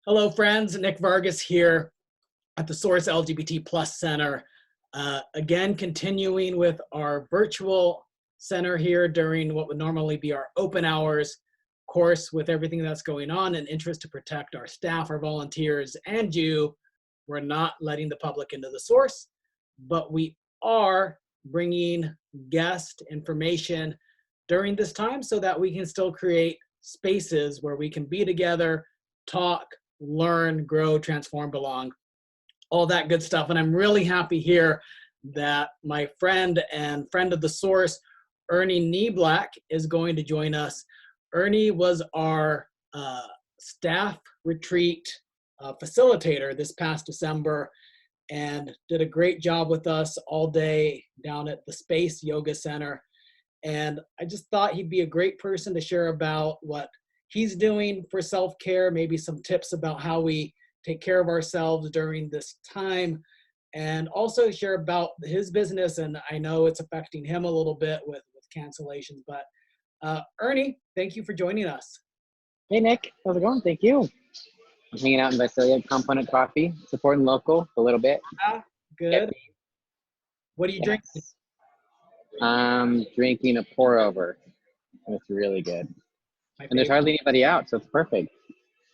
Hello, friends. Nick Vargas here at the Source LGBT Plus Center. Again, continuing with our virtual center here during what would normally be our open hours. Of course, with everything that's going on and interest to protect our staff, our volunteers, and you, we're not letting the public into the Source, but we are bringing guest information during this time so that we can still create spaces where we can be together, talk, learn, grow, transform, belong, all that good stuff. And I'm really happy here that my friend and friend of the Source, Ernie Niblack, is going to join us. Ernie was our staff retreat facilitator this past December and did a great job with us all day down at the Space Yoga Center. And I just thought he'd be a great person to share about what he's doing for self-care, maybe some tips about how we take care of ourselves during this time, and also share about his business. And I know it's affecting him a little bit with cancellations, but Ernie, thank you for joining us. Hey Nick, how's it going? Thank you. I'm hanging out in Visalia, Component Coffee, supporting local a little bit. Good. What are you drinking? I'm drinking a pour over. It's really good. And there's hardly anybody out, so it's perfect.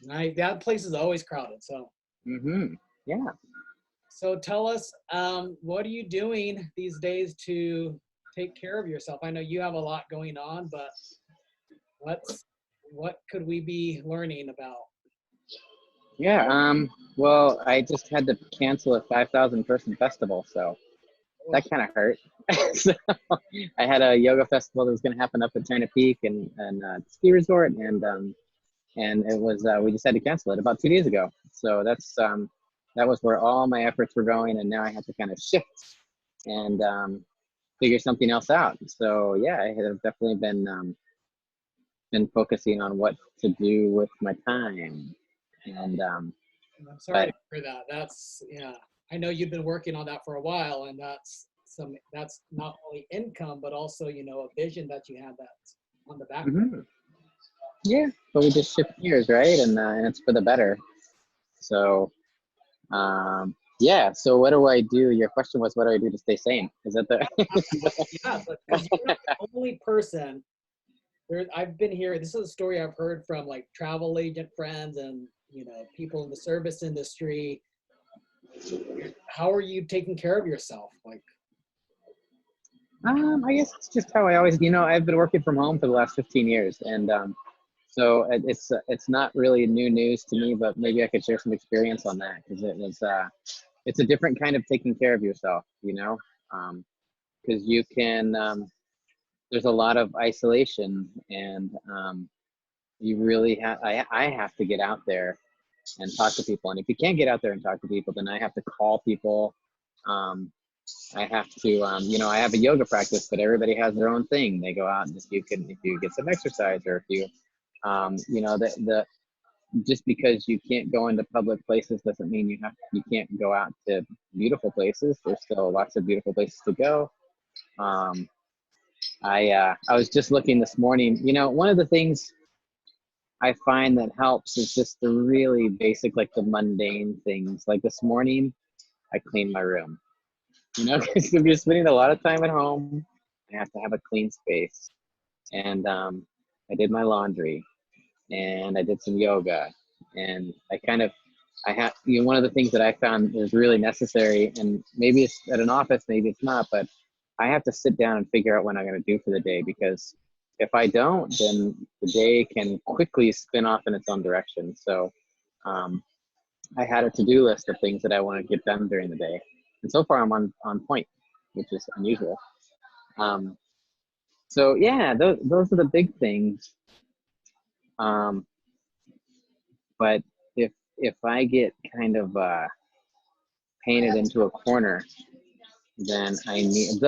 That place is always crowded, so. Yeah. So tell us, what are you doing these days to take care of yourself? I know you have a lot going on, but what could we be learning about? Yeah, well, I just had to cancel a 5,000 person festival, so that kind of hurt. So I had a yoga festival that was going to happen up at China Peak and ski resort, and it was we just had to cancel it about 2 days ago. So that was where all my efforts were going, and now I have to kind of shift and figure something else out. So yeah, I have definitely been focusing on what to do with my time, and I'm sorry to hear that. That's, yeah, I know you've been working on that for a while, and that's not only income, but also, you know, a vision that you had that's on the back. Yeah, but we just shift gears, right? And it's for the better. So, yeah. So what do I do? Your question was, what do I do to stay sane? Is that the? Yeah, because you're not the only person. I've been here. This is a story I've heard from like travel agent friends and, you know, people in the service industry. How are you taking care of yourself? Like, I guess it's just how I always, I've been working from home for the last 15 years, and so it's not really new news to me, but maybe I could share some experience on that, because it's a different kind of taking care of yourself, because you can there's a lot of isolation, and you really have I have to get out there and talk to people, and if you can't get out there and talk to people, then I have to call people. I have to, I have a yoga practice, but everybody has their own thing. They go out, and if you get some exercise, or if you, just because you can't go into public places doesn't mean you can't go out to beautiful places. There's still lots of beautiful places to go. I was just looking this morning. One of the things I find that helps is just the really basic, like the mundane things. Like this morning, I cleaned my room. Because if you're spending a lot of time at home, I have to have a clean space. And I did my laundry, and I did some yoga, and one of the things that I found is really necessary, and maybe it's at an office, maybe it's not, but I have to sit down and figure out what I'm going to do for the day, because if I don't, then the day can quickly spin off in its own direction. So I had a to-do list of things that I want to get done during the day. And so far I'm on point, which is unusual. So yeah, those are the big things. But if I get kind of painted into a corner, then I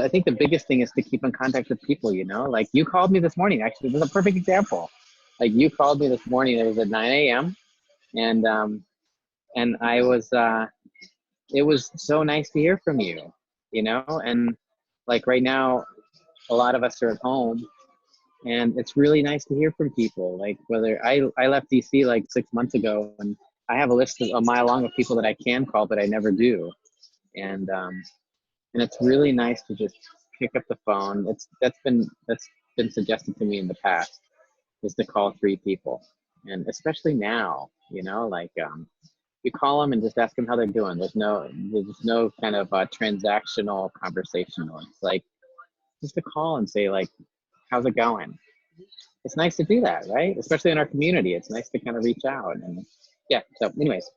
think the biggest thing is to keep in contact with people, like you called me this morning. Actually, this is a perfect example. Like you called me this morning. It was at 9 a.m. and I was, it was so nice to hear from you, and like right now, a lot of us are at home, and it's really nice to hear from people. Like whether I left DC like 6 months ago, and I have a list of a mile long of people that I can call, but I never do. And it's really nice to just pick up the phone. That's been suggested to me in the past, is to call 3 people, and especially now, like you call them and just ask them how they're doing. There's no kind of transactional conversation. It's like just a call and say like, how's it going? It's nice to do that, right? Especially in our community, it's nice to kind of reach out. And yeah, so anyways,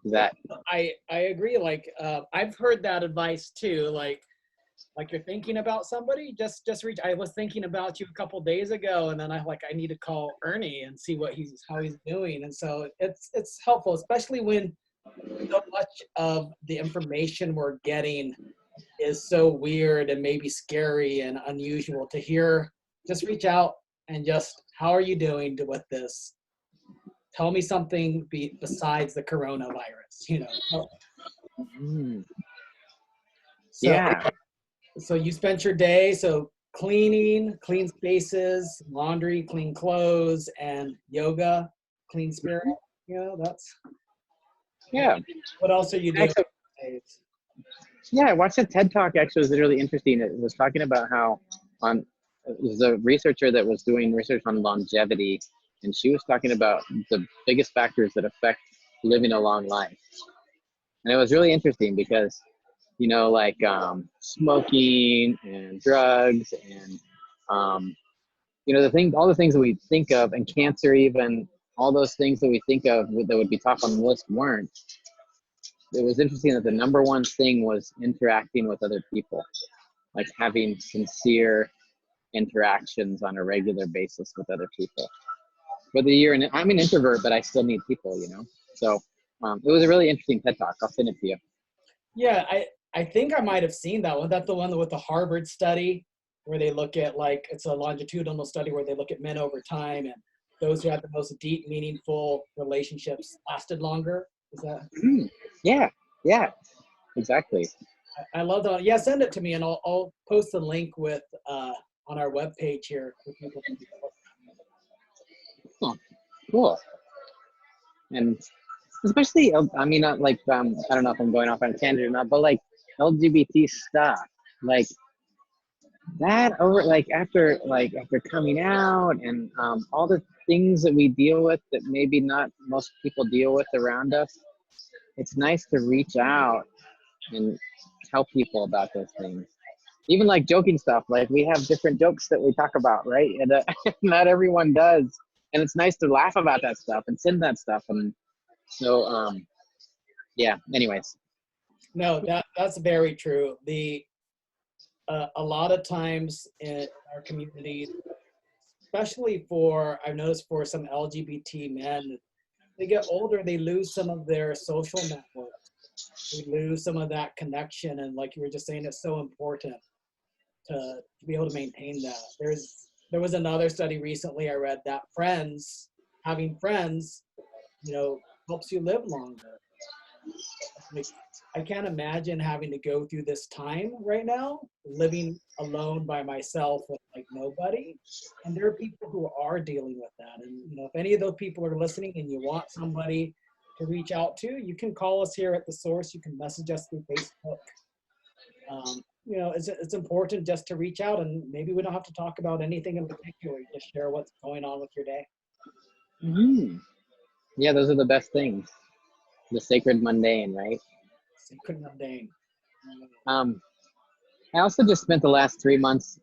that I agree. Like I've heard that advice too. Like you're thinking about somebody, just reach. I was thinking about you a couple days ago, and then I need to call Ernie and see how he's doing. And so it's helpful, especially when so much of the information we're getting is so weird and maybe scary and unusual to hear. Just reach out and just, how are you doing with this? Tell me something besides the coronavirus. mm, So, yeah. so you spent your day, so cleaning, clean spaces, laundry, clean clothes, and yoga, clean spirit. That's, Yeah. what else are you doing? Actually, yeah, I watched a TED Talk. Actually, it was really interesting. It was talking about how it was a researcher that was doing research on longevity, and she was talking about the biggest factors that affect living a long life. And it was really interesting because, like smoking and drugs and, all the things that we think of, and cancer, even all those things that we think of that would be top on the list weren't. It was interesting that the number one thing was interacting with other people, like having sincere interactions on a regular basis with other people. Whether I'm an introvert, but I still need people. So it was a really interesting TED Talk. I'll send it to you. Yeah, I think I might have seen that one. That's the one with the Harvard study where they look at, like, it's a longitudinal study where they look at men over time, and those who had the most deep, meaningful relationships lasted longer. Is that? Yeah, yeah, exactly. I love that. Yeah, send it to me, and I'll post the link with on our webpage here for people to do. Oh, cool. And especially, I mean, like, I don't know if I'm going off on a tangent or not, but like LGBT stuff, like that over, like after coming out, and all the things that we deal with that maybe not most people deal with around us. It's nice to reach out and tell people about those things. Even like joking stuff, like we have different jokes that we talk about, right? And not everyone does. And it's nice to laugh about that stuff and send that stuff. And so, yeah, anyways. No, that's very true. A lot of times in our communities, especially I've noticed for some LGBT men, they get older, they lose some of their social network. They lose some of that connection. And like you were just saying, it's so important to be able to maintain that. There was another study recently I read that having friends, helps you live longer. Like, I can't imagine having to go through this time right now, living alone by myself with like nobody. And there are people who are dealing with that. And if any of those people are listening and you want somebody to reach out to, you can call us here at The Source. You can message us through Facebook. It's important just to reach out, and maybe we don't have to talk about anything in particular. Just share what's going on with your day. Mm-hmm. Yeah, those are the best things. The sacred mundane, right? Sacred mundane. I also just spent the last 3 months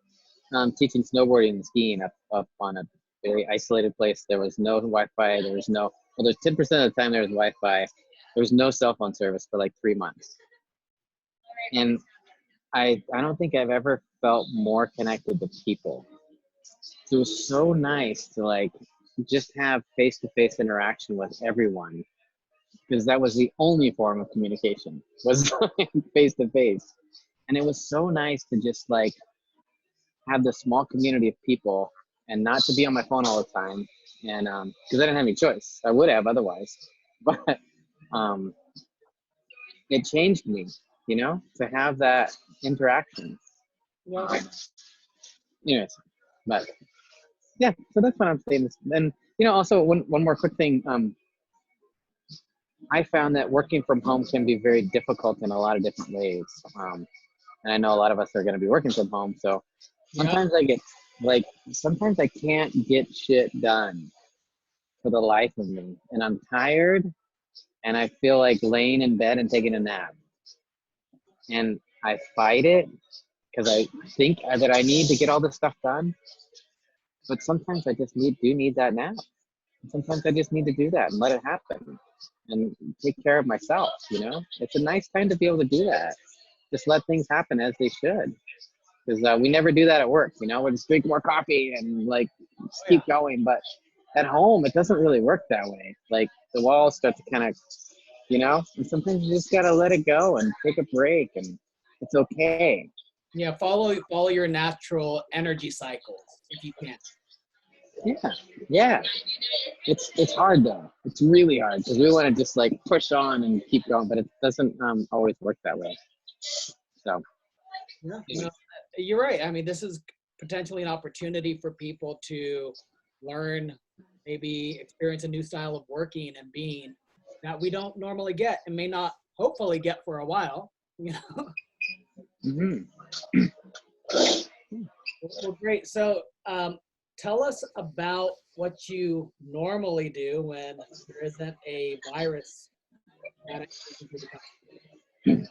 teaching snowboarding and skiing up on a very isolated place. There was no Wi-Fi. There's 10% of the time there was Wi-Fi. There was no cell phone service for like 3 months. And I don't think I've ever felt more connected to people. It was so nice to like just have face-to-face interaction with everyone, because that was the only form of communication, was face-to-face. And it was so nice to just like have this small community of people and not to be on my phone all the time. And because I didn't have any choice, I would have otherwise. But um, it changed me, to have that interaction. Yeah. Anyways, but yeah, so that's what I'm saying. And also one more quick thing. I found that working from home can be very difficult in a lot of different ways. And I know a lot of us are going to be working from home. So Yeah. sometimes sometimes I can't get shit done for the life of me. And I'm tired and I feel like laying in bed and taking a nap. And I fight it because I think that I need to get all this stuff done. But sometimes I just do need that nap. Sometimes I just need to do that and let it happen and take care of myself, you know? It's a nice time to be able to do that. Just let things happen as they should. Because we never do that at work, you know? We just drink more coffee and like just Oh, keep yeah. going. But at home, it doesn't really work that way. Like the walls start to kind of, you know? And sometimes you just got to let it go and take a break and it's okay. Yeah. Follow your natural energy cycles if you can. Yeah. Yeah. It's hard though. It's really hard because we want to just like push on and keep going, but it doesn't always work that way. So Yeah. No, you're right. I mean, this is potentially an opportunity for people to learn, maybe experience a new style of working and being that we don't normally get and may not hopefully get for a while. You know. mhm. Well, great. So, tell us about what you normally do when there isn't a virus that enters into the country.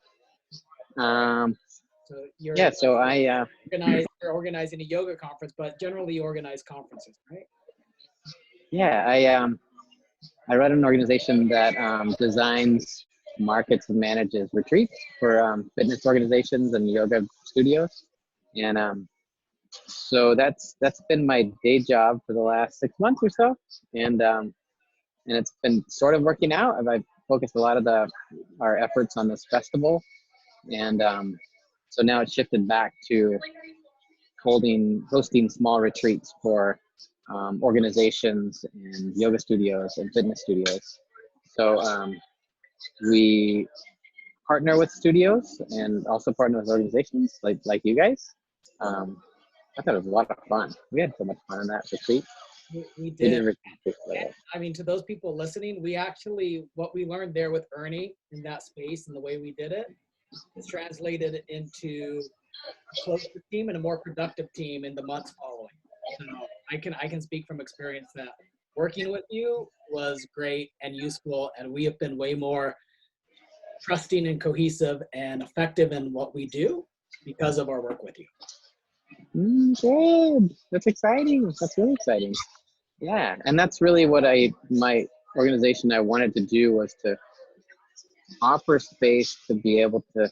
um, So yeah. So you're organizing a yoga conference, but generally you organize conferences, right? yeah I run an organization that designs, markets, and manages retreats for fitness organizations and yoga studios, and so that's been my day job for the last 6 months or so, and it's been sort of working out. I've focused a lot of our efforts on this festival, and so now it's shifted back to hosting small retreats for organizations and yoga studios and fitness studios. So we partner with studios and also partner with organizations like you guys. Um, I thought it was a lot of fun. We had so much fun on that retreat. We We did. did a retreat. And I mean, to those people listening, we actually, what we learned there with Ernie in that space and the way we did it is translated into a closer team and a more productive team in the months following. So I can speak from experience that working with you was great and useful, and we have been way more trusting and cohesive and effective in what we do because of our work with you. Good. That's exciting. That's really exciting. Yeah, and that's really what my organization I wanted to do was to offer space to be able to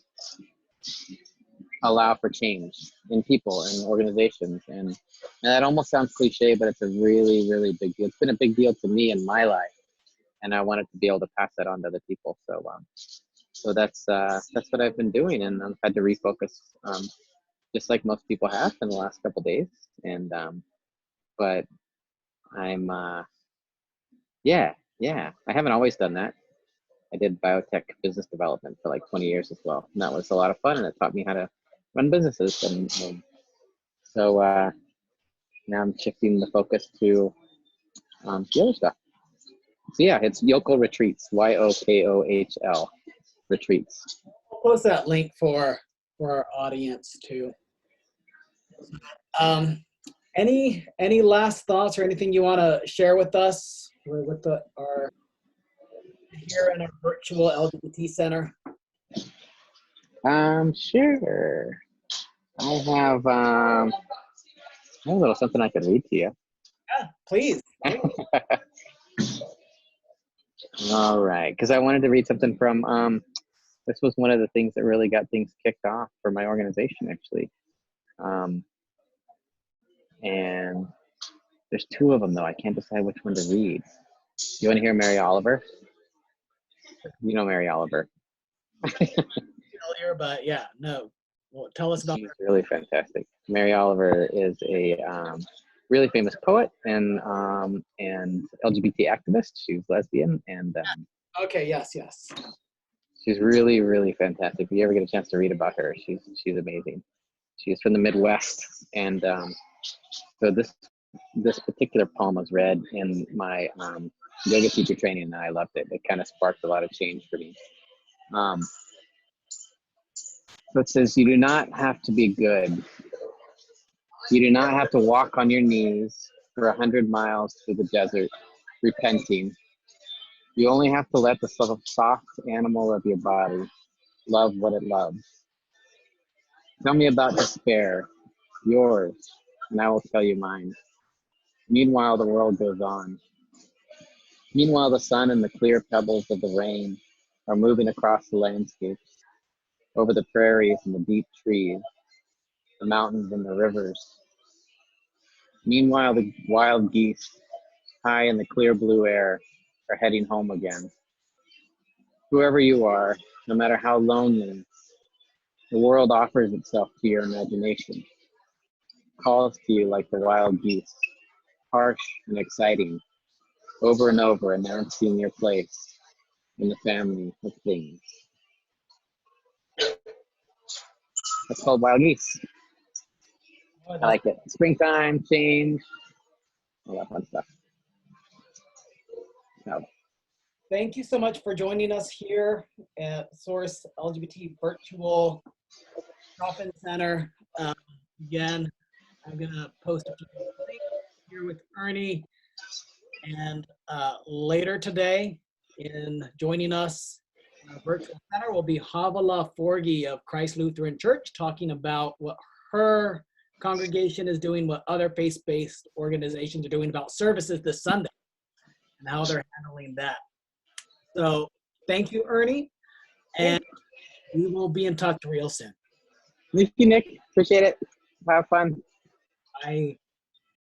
allow for change in people and organizations, and that almost sounds cliche, but it's a really really big deal. It's been a big deal to me in my life, and I wanted to be able to pass that on to other people. So that's what I've been doing, and I've had to refocus, just like most people have in the last couple of days, and but I'm yeah, I haven't always done that. I did biotech business development for like 20 years as well. And that was a lot of fun, and it taught me how to run businesses. And so now I'm shifting the focus to the other stuff. So yeah, it's Yokel Retreats, YOKOHL Retreats. We'll post that link for our audience too. Um, any last thoughts or anything you want to share with us? We're with our here in our virtual LGBT center. Sure. I have a little something I could read to you. Yeah, please. All right, because I wanted to read something from this was one of the things that really got things kicked off for my organization, actually. Um, and there's two of them, though. I can't decide which one to read. You want to hear Mary Oliver? You know Mary Oliver. Familiar, but yeah, no. Well, tell us about She's her. really fantastic. Mary Oliver is a really famous poet and LGBT activist. She's lesbian, and Okay, yes. she's really, really fantastic. If you ever get a chance to read about her, she's amazing. She's from the Midwest, and so this particular poem was read in my yoga teacher training, and I loved it. It kind of sparked a lot of change for me. So it says, you do not have to be good. You do not have to walk on your knees for 100 miles through the desert, repenting. You only have to let the soft animal of your body love what it loves. Tell me about despair, yours, and I will tell you mine. Meanwhile, the world goes on. Meanwhile, the sun and the clear pebbles of the rain are moving across the landscapes, over the prairies and the deep trees, the mountains and the rivers. Meanwhile, the wild geese, high in the clear blue air, are heading home again. Whoever you are, no matter how lonely, the world offers itself to your imagination, calls to you like the wild geese, harsh and exciting, over and over, announcing your place in the family of things. That's called Wild Geese. I like it. Springtime, change, all that fun stuff. So, Thank you so much for joining us here at Source LGBT Virtual Drop-In Center. Again, I'm going to post a few links here with Ernie. And later today, in joining us in our virtual center will be Havala Forgi of Christ Lutheran Church, talking about what her congregation is doing, what other faith-based organizations are doing about services this Sunday, and how they're handling that. So thank you, Ernie, and we will be in touch real soon. thank you, Nick. Appreciate it. Have fun. Bye.